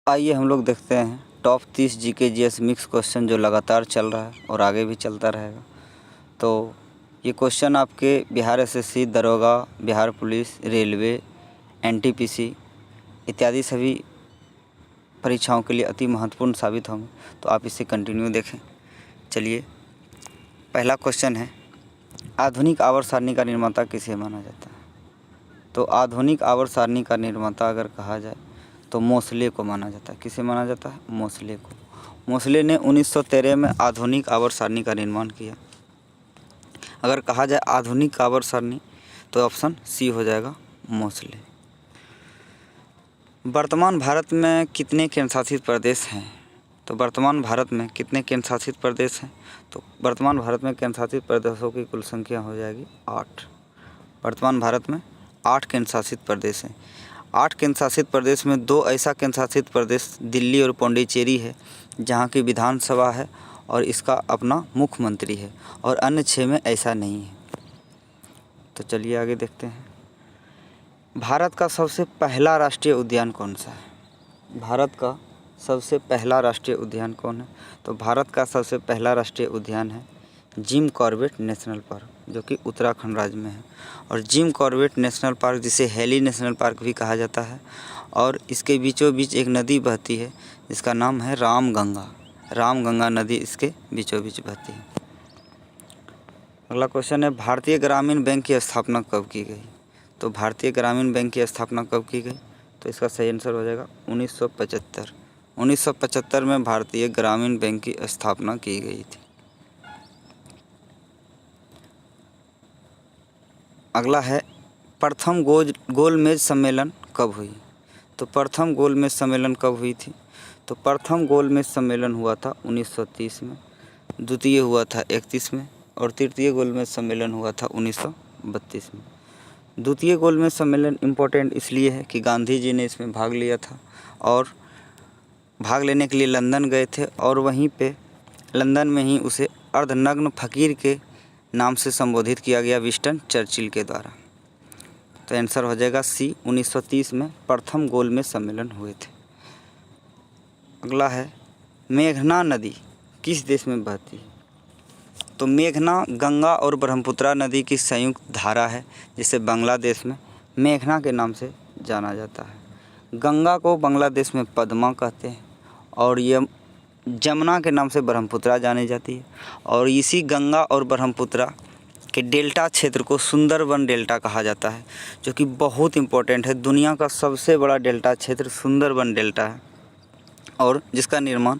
आइए हम लोग देखते हैं top 30 GK GS mix question जो लगातार चल रहा है और आगे भी चलता रहेगा। तो ये क्वेश्चन आपके बिहार एसएससी, दरोगा, बिहार पुलिस, रेलवे, एनटीपीसी इत्यादि सभी परीक्षाओं के लिए अति महत्वपूर्ण साबित होंगे, तो आप इसे कंटिन्यू देखें। चलिए, पहला क्वेश्चन है, आधुनिक आवर्त सारणी का निर्माता किसे माना जाता है? तो आधुनिक आवर्त सारणी का निर्माता अगर कहा जाए तो मोसले को माना जाता है। किसे माना जाता है? मोसले को। मोसले ने 1913 में आधुनिक आवर्त सारणी का निर्माण किया। अगर कहा जाए आधुनिक आवर्त सारणी तो ऑप्शन सी हो जाएगा, मोसले। वर्तमान भारत में कितने केंद्र शासित प्रदेश हैं? तो वर्तमान भारत में कितने केंद्र शासित प्रदेश हैं? तो वर्तमान भारत में केंद्र शासित प्रदेशों की कुल संख्या हो जाएगी 8। वर्तमान भारत में 8 केंद्र शासित प्रदेश हैं। 8 केंद्र शासित प्रदेश में 2 ऐसा केंद्र शासित प्रदेश दिल्ली और पौंडीचेरी है जहाँ की विधानसभा है और इसका अपना मुख्यमंत्री है, और अन्य 6 में ऐसा नहीं है। तो चलिए आगे देखते हैं। भारत का सबसे पहला राष्ट्रीय उद्यान कौन सा है? भारत का सबसे पहला राष्ट्रीय उद्यान कौन है? तो भारत का सबसे पहला राष्ट्रीय उद्यान है जिम कॉर्बेट नेशनल पार्क, जो कि उत्तराखंड राज्य में है। और जिम कॉर्बेट नेशनल पार्क, जिसे हेली नेशनल पार्क भी कहा जाता है, और इसके बीचों बीच एक नदी बहती है जिसका नाम है रामगंगा। रामगंगा नदी इसके बीचों बीच बहती है। अगला क्वेश्चन है, भारतीय ग्रामीण बैंक की स्थापना कब की गई? तो भारतीय ग्रामीण बैंक की स्थापना कब की गई? तो इसका सही आंसर हो जाएगा 1975। 1975 में भारतीय ग्रामीण बैंक की स्थापना की गई थी। अगला है, प्रथम गोलमेज सम्मेलन कब हुई? तो प्रथम गोलमेज सम्मेलन कब हुई थी? तो प्रथम गोलमेज सम्मेलन हुआ था 1930 में, द्वितीय हुआ था 31 में, और तृतीय गोलमेज सम्मेलन हुआ था 1932 में। द्वितीय गोलमेज सम्मेलन इम्पोर्टेंट इसलिए है कि गांधी जी ने इसमें भाग लिया था और भाग लेने के लिए लंदन गए थे, और वहीं पे लंदन में ही उसे अर्धनग्न फकीर के नाम से संबोधित किया गया विंस्टन चर्चिल के द्वारा। तो आंसर हो जाएगा सी, 1930 में प्रथम गोलमेज सम्मेलन हुए थे। अगला है, मेघना नदी किस देश में बहती है? तो मेघना गंगा और ब्रह्मपुत्रा नदी की संयुक्त धारा है, जिसे बांग्लादेश में मेघना के नाम से जाना जाता है। गंगा को बांग्लादेश में पद्मा कहते हैं, और ये जमुना के नाम से ब्रह्मपुत्रा जानी जाती है। और इसी गंगा और ब्रह्मपुत्रा के डेल्टा क्षेत्र को सुंदरबन डेल्टा कहा जाता है, जो कि बहुत इम्पोर्टेंट है। दुनिया का सबसे बड़ा डेल्टा क्षेत्र सुंदरबन डेल्टा है, और जिसका निर्माण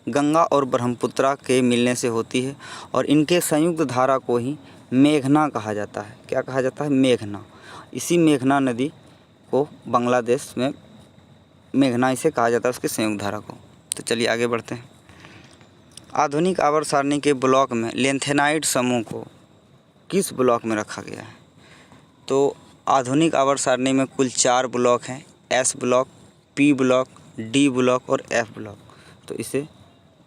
गंगा और ब्रह्मपुत्रा के मिलने से होती है, और इनके संयुक्त धारा को ही मेघना कहा जाता है। क्या कहा जाता है? मेघना। इसी मेघना नदी को बांग्लादेश में मेघना इसे कहा जाता है, उसके संयुक्त धारा को। तो चलिए आगे बढ़ते हैं। आधुनिक आवर्त सारणी के ब्लॉक में लेंथेनाइड समूह को किस ब्लॉक में रखा गया है? तो आधुनिक आवर्त सारणी में कुल 4 ब्लॉक हैं, S block, P block, D block और एफ ब्लॉक। तो इसे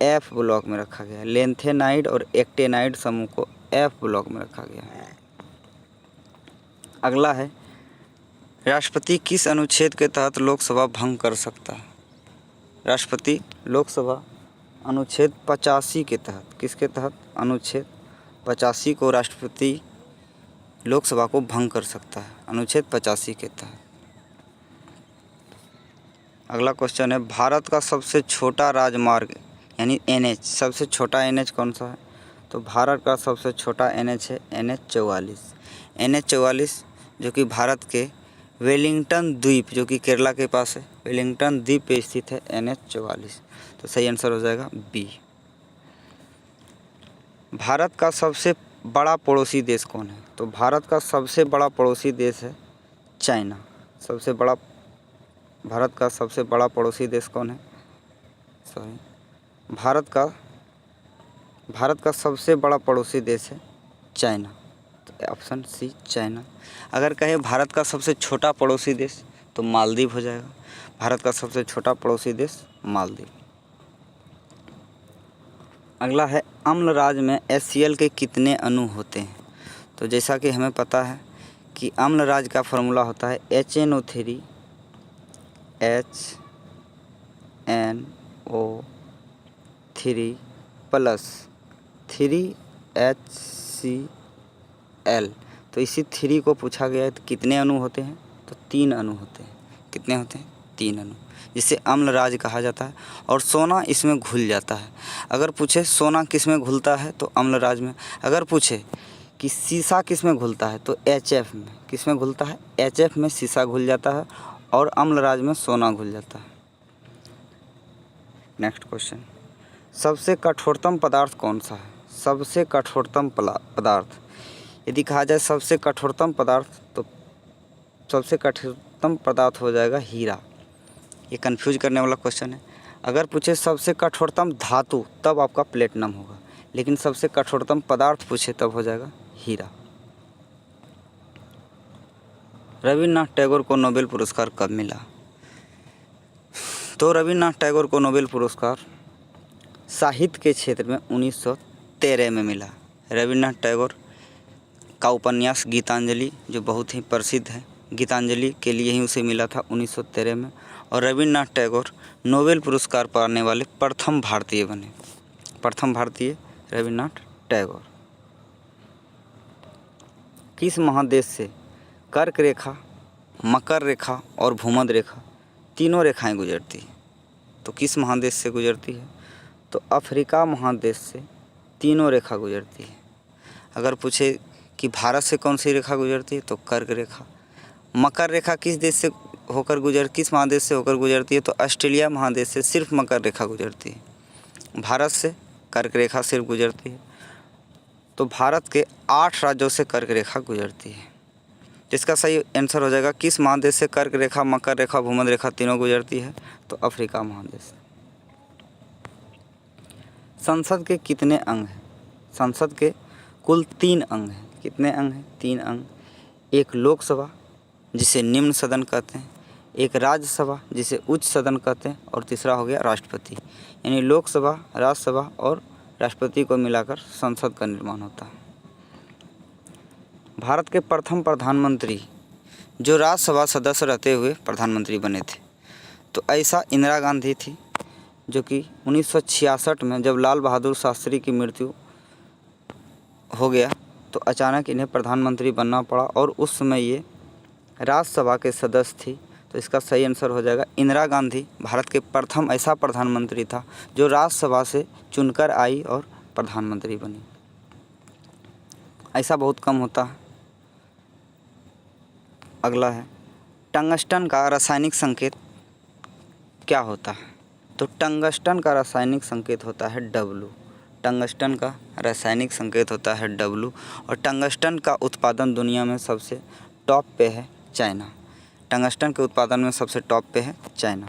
एफ ब्लॉक में रखा गया है। लेंथेनाइड और एक्टेनाइड समूह को एफ ब्लॉक में रखा गया है। अगला है, राष्ट्रपति किस अनुच्छेद के तहत लोकसभा भंग कर सकता है? राष्ट्रपति लोकसभा अनुच्छेद 85 के तहत, किसके तहत? अनुच्छेद 85 को राष्ट्रपति लोकसभा को भंग कर सकता है, अनुच्छेद 85 के तहत। अगला क्वेश्चन है, भारत का सबसे छोटा राजमार्ग यानी NH, सबसे छोटा NH कौन सा है? तो भारत का सबसे छोटा NH है NH44। NH44 जो कि भारत के वेलिंगटन द्वीप, जो कि केरला के पास है, वेलिंगटन द्वीप पे स्थित है NH44। तो सही आंसर हो जाएगा बी। भारत का सबसे बड़ा पड़ोसी देश कौन है? तो भारत का सबसे बड़ा पड़ोसी देश है चाइना। भारत का सबसे बड़ा पड़ोसी देश कौन है? भारत का सबसे बड़ा पड़ोसी देश है चाइना। तो ऑप्शन सी, चाइना। अगर कहे भारत का सबसे छोटा पड़ोसी देश तो मालदीव हो जाएगा। भारत का सबसे छोटा पड़ोसी देश मालदीव। अगला है, अम्लराज में HCl के कितने अणु होते हैं? तो जैसा कि हमें पता है कि अम्लराज का फॉर्मूला होता है HNO3 NO3 प्लस 3HCl। तो इसी 3 को पूछा गया है तो कितने अणु होते हैं, तो 3 अणु होते हैं। कितने होते हैं? 3 अणु, जिसे अम्लराज कहा जाता है। और सोना इसमें घुल जाता है। अगर पूछे सोना किस में घुलता है तो अम्लराज में। अगर पूछे कि सीसा किस में घुलता है तो HF में। किस में घुलता है? HF में सीसा घुल जाता है और अम्लराज में सोना घुल जाता है। नेक्स्ट क्वेश्चन, सबसे कठोरतम पदार्थ कौन सा है? सबसे कठोरतम पदार्थ, यदि कहा जाए सबसे कठोरतम पदार्थ तो सबसे कठोरतम पदार्थ हो जाएगा हीरा। ये कंफ्यूज करने वाला क्वेश्चन है। अगर पूछे सबसे कठोरतम धातु तब आपका प्लेटिनम होगा, लेकिन सबसे कठोरतम पदार्थ पूछे तब हो जाएगा हीरा। रविन्द्रनाथ टैगोर को नोबेल पुरस्कार कब मिला? तो रविन्द्रनाथ टैगोर को नोबेल पुरस्कार साहित्य के क्षेत्र में 1913 में मिला। रविन्द्रनाथ टैगोर का उपन्यास गीतांजलि जो बहुत ही प्रसिद्ध है, गीतांजलि के लिए ही उसे मिला था 1913 में। और रविन्द्रनाथ टैगोर नोबेल पुरस्कार पाने वाले प्रथम भारतीय बने। प्रथम भारतीय रविन्द्रनाथ टैगोर। किस महादेश से कर्क रेखा, मकर रेखा और भूमध्य रेखा तीनों रेखाएं गुजरती है? तो किस महादेश से गुजरती है? तो अफ्रीका महादेश से तीनों रेखा गुजरती है। अगर पूछे कि भारत से कौन सी रेखा गुजरती है तो कर्क रेखा। मकर रेखा किस देश से होकर किस महादेश से होकर गुजरती है? तो ऑस्ट्रेलिया महादेश से सिर्फ मकर रेखा गुजरती है। भारत से कर्क रेखा सिर्फ गुजरती है। तो भारत के 8 राज्यों से कर्क रेखा गुजरती है, जिसका सही आंसर हो जाएगा किस महादेश से कर्क रेखा, मकर रेखा, भूमध्य रेखा तीनों गुजरती है? तो अफ्रीका महादेश। संसद के कितने अंग हैं? संसद के कुल 3 अंग हैं। कितने अंग हैं? 3 अंग। एक लोकसभा जिसे निम्न सदन कहते हैं, एक राज्यसभा जिसे उच्च सदन कहते हैं, और तीसरा हो गया राष्ट्रपति। यानी लोकसभा, राज्यसभा और राष्ट्रपति को मिलाकर संसद का निर्माण होता है। भारत के प्रथम प्रधानमंत्री जो राज्यसभा सदस्य रहते हुए प्रधानमंत्री बने थे, तो ऐसा इंदिरा गांधी थी, जो कि 1966 में जब लाल बहादुर शास्त्री की मृत्यु हो गया तो अचानक इन्हें प्रधानमंत्री बनना पड़ा, और उस समय ये राज्यसभा के सदस्य थी। तो इसका सही आंसर हो जाएगा इंदिरा गांधी भारत के प्रथम ऐसा प्रधानमंत्री था जो राज्यसभा से चुनकर आई और प्रधानमंत्री बनी। ऐसा बहुत कम होता है। अगला है, टंगस्टन का रासायनिक संकेत क्या होता है? तो टंगस्टन का रासायनिक संकेत होता है W। टंगस्टन का रासायनिक संकेत होता है W। और टंगस्टन का उत्पादन दुनिया में सबसे टॉप पे है चाइना। टंगस्टन के उत्पादन में सबसे टॉप पे है चाइना।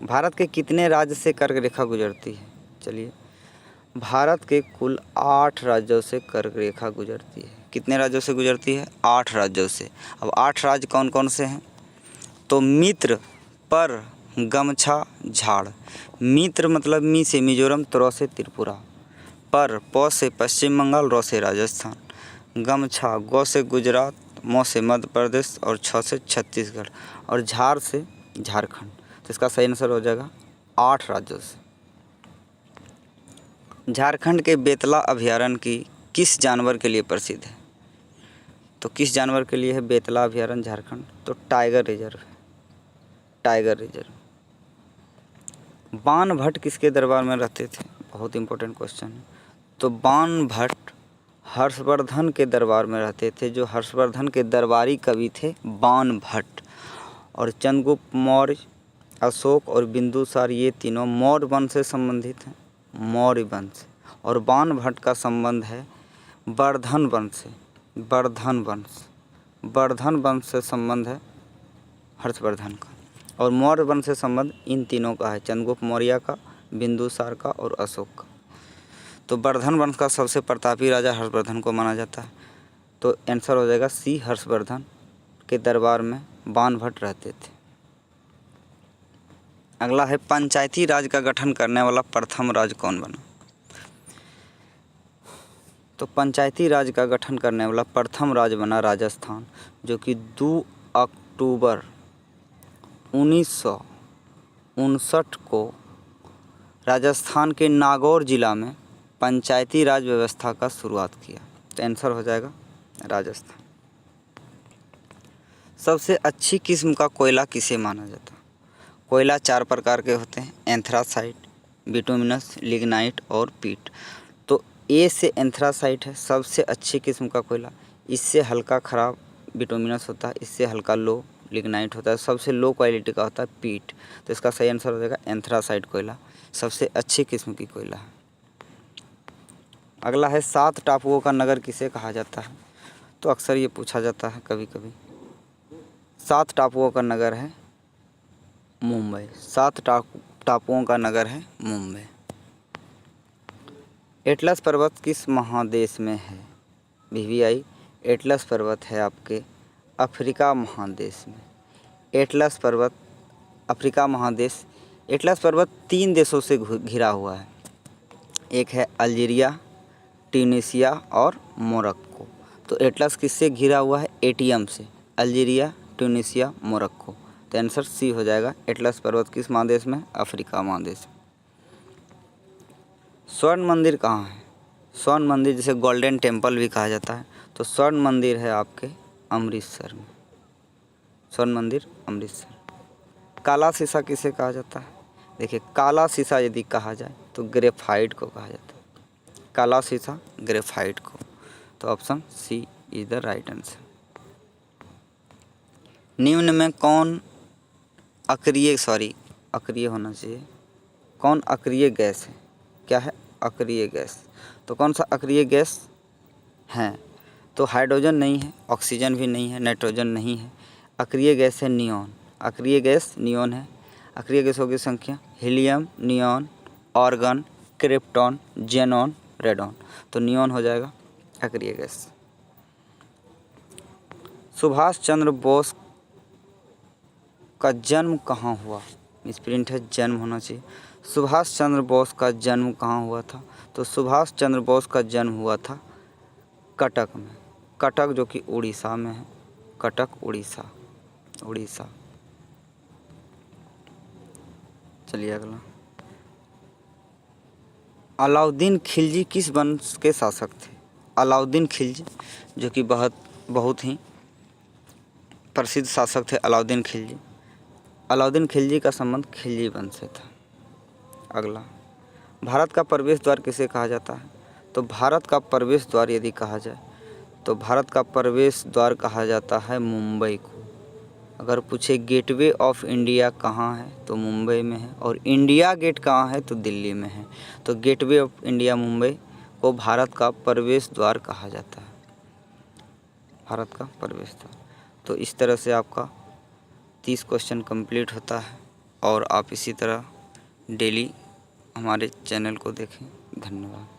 भारत के कितने राज्य से कर्क रेखा गुजरती है? चलिए, भारत के कुल 8 राज्यों से कर्क रेखा गुजरती है। कितने राज्यों से गुजरती है? 8 राज्यों से। अब 8 राज्य कौन कौन से हैं? तो मित्र, पर, गमछा, झाड़। मित्र मतलब मी से मिजोरम, त्रो से त्रिपुरा, पर, प से पश्चिम बंगाल, रो से राजस्थान, गमछा, गो से गुजरात, मो से मध्य प्रदेश और छ से छत्तीसगढ़, और झाड़ से झारखंड। तो इसका सही आंसर हो जाएगा 8 राज्यों से। झारखंड के बेतला अभयारण्य की किस जानवर के लिए प्रसिद्ध है? तो किस जानवर के लिए है बेतला अभयारण्य झारखंड? तो टाइगर रिजर्व है। Tiger reserve. बाणभट्ट किसके दरबार में रहते थे? बहुत इंपॉर्टेंट क्वेश्चन है। तो बाणभट्ट हर्षवर्धन के दरबार में रहते थे। जो हर्षवर्धन के दरबारी कवि थे बाणभट्ट। और चंद्रगुप्त मौर्य, अशोक और बिंदुसार ये तीनों मौर्य वंश से संबंधित हैं। मौर्य वंश। और बाणभट्ट का संबंध है वर्धन वंश से। वर्धन वंश। वर्धन वंश से संबंध है हर्षवर्धन का। और मौर्य वंश से संबंध इन तीनों का है, चंद्रगुप्त मौर्य का, बिंदुसार का और अशोक का। तो वर्धन वंश का सबसे प्रतापी राजा हर्षवर्धन को माना जाता है। तो आंसर हो जाएगा सी, हर्षवर्धन के दरबार में बाणभट्ट रहते थे। अगला है, पंचायती राज का गठन करने वाला प्रथम राज्य कौन बना? तो पंचायती राज का गठन करने वाला प्रथम राज्य बना राजस्थान, जो कि 2 अक्टूबर 1900 1959 को राजस्थान के नागौर जिला में पंचायती राज व्यवस्था का शुरुआत किया। तो आंसर हो जाएगा राजस्थान। सबसे अच्छी किस्म का कोयला किसे माना जाता है? कोयला 4 प्रकार के होते हैं, एंथ्रासाइट, बिटुमिनस, लिग्नाइट और पीट। तो ए से एंथ्रासाइट है सबसे अच्छी किस्म का कोयला। इससे हल्का ख़राब बिटुमिनस होता है, इससे हल्का लो लिग्नाइट होता है, सबसे लो क्वालिटी का होता है पीट। तो इसका सही आंसर हो जाएगा एंथ्रासाइट कोयला सबसे अच्छी किस्म की कोयला है। अगला है 7 टापुओं का नगर किसे कहा जाता है? तो अक्सर ये पूछा जाता है कभी कभी। 7 टापुओं का नगर है मुंबई। 7 टापुओं का नगर है मुंबई। एटलस पर्वत किस महादेश में है? VVI एटलस पर्वत है आपके अफ्रीका महादेश में। एटलस पर्वत अफ्रीका महादेश। एटलस पर्वत 3 देशों से घिरा हुआ है। एक है अल्जीरिया, ट्यूनीशिया और मोरक्को। तो एटलस किससे घिरा हुआ है? ATM से। Algeria, Tunisia, Morocco. तो आंसर सी हो जाएगा। एटलस पर्वत किस महादेश में? अफ्रीका महादेश। स्वर्ण मंदिर कहाँ है? स्वर्ण मंदिर जिसे गोल्डन टेम्पल भी कहा जाता है, तो स्वर्ण मंदिर है आपके अमृतसर में। स्वर्ण मंदिर अमृतसर। काला शीशा किसे कहा जाता है? देखिए, काला शीशा यदि कहा जाए तो ग्रेफाइट को कहा जाता है। काला शीशा ग्रेफाइट को। तो option C is the right answer. निम्न में कौन अक्रिय होना चाहिए। कौन अक्रिय गैस है? क्या है? अक्रिय गैस। तो कौन सा अक्रिय गैस है? तो हाइड्रोजन नहीं है, ऑक्सीजन भी नहीं है, नाइट्रोजन नहीं है। अक्रिय गैस है नियॉन। अक्रिय गैस नियॉन है। अक्रिय गैसों की संख्या helium, neon, organ, krypton, xenon, radon. तो नियॉन हो जाएगा अक्रिय गैस। सुभाष चंद्र बोस का जन्म कहाँ हुआ? मिसप्रिंट है, जन्म होना चाहिए। सुभाष चंद्र बोस का जन्म कहाँ हुआ था? तो सुभाष चंद्र बोस का जन्म हुआ था कटक में। कटक जो कि उड़ीसा में है। कटक उड़ीसा। चलिए अगला। अलाउद्दीन खिलजी किस वंश के शासक थे? अलाउद्दीन खिलजी जो कि बहुत ही प्रसिद्ध शासक थे अलाउद्दीन खिलजी। अलाउद्दीन खिलजी का संबंध खिलजी वंश से था। अगला, भारत का प्रवेश द्वार किसे कहा जाता है? तो भारत का प्रवेश द्वार यदि कहा जाए तो भारत का प्रवेश द्वार कहा जाता है मुंबई को। अगर पूछे गेटवे ऑफ इंडिया कहाँ है तो मुंबई में है, और इंडिया गेट कहाँ है तो दिल्ली में है। तो गेटवे ऑफ इंडिया मुंबई को भारत का प्रवेश द्वार कहा जाता है। भारत का प्रवेश द्वार। तो इस तरह से आपका 30 क्वेश्चन कंप्लीट होता है, और आप इसी तरह डेली हमारे चैनल को देखें। धन्यवाद।